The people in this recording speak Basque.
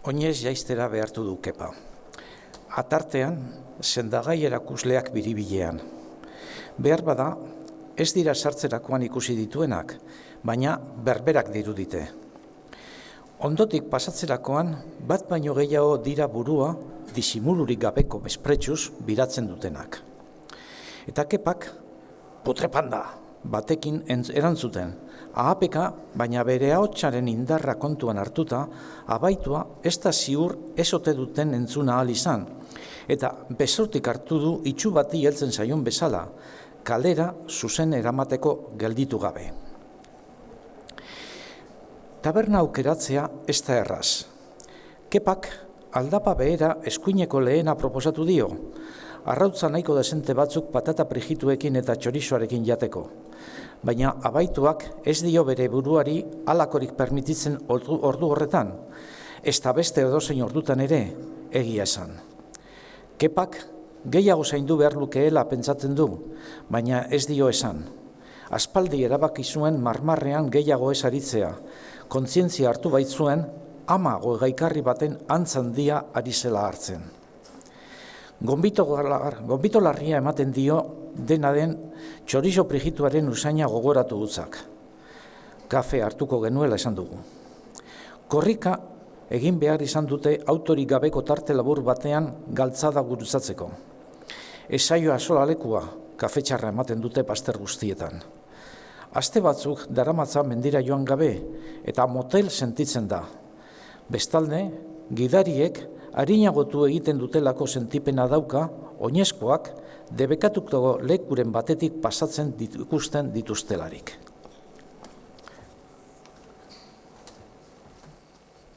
Oinez jaistera behartu du Kepa. Atartean, sendagai erakusleak biribilean. Behar bada, ez dira sartzerakoan ikusi dituenak, baina berberak dirudite. Ondotik pasatzerakoan, bat baino gehiago dira burua, disimulurik gabeko mespretsuz biratzen dutenak. Eta Kepak, putrepanda, batekin erantzuten, ahapeka, baina bere ahotsaren indarra kontuan hartuta, abaitua ez da ziur ez ote duten entzuna ahal izan, eta besortik hartu du itxu bati heltzen zaion bezala, kalera zuzen eramateko gelditu gabe. Taberna aukeratzea ez da erraz. Kepak aldapa behera eskuineko lehena proposatu dio, arrautza nahiko desente batzuk patata prigituekin eta txorizoarekin jateko. Baina abaituak ez dio bere buruari halakorik permititzen ordu horretan, ez da beste edozein ordutan ere egia esan. Kepak gehiago zaindu behar lukeela pentsatzen du, baina ez dio esan. Aspaldi erabaki zuen marmarrean gehiago ez aritzea, kontzientzia hartu baitzuen ama gaikarri baten antzandia ari zela hartzen. Gonbito larria ematen dio dena den txorizo prigituaren usaina gogoratu gutzak. Kafe hartuko genuela esan dugu. Korrika egin behar izan dute autorik gabeko tarte labur batean galtzada gurutzatzeko. Esaioa sola lekua kafetxarra ematen dute paster guztietan. Aste batzuk daramatza mendira joan gabe eta motel sentitzen da. Bestalde, gidariek arinagotu egiten dutelako sentipena dauka, oinezkoak debekatuko lekuren batetik pasatzen ikusten dituztelarik.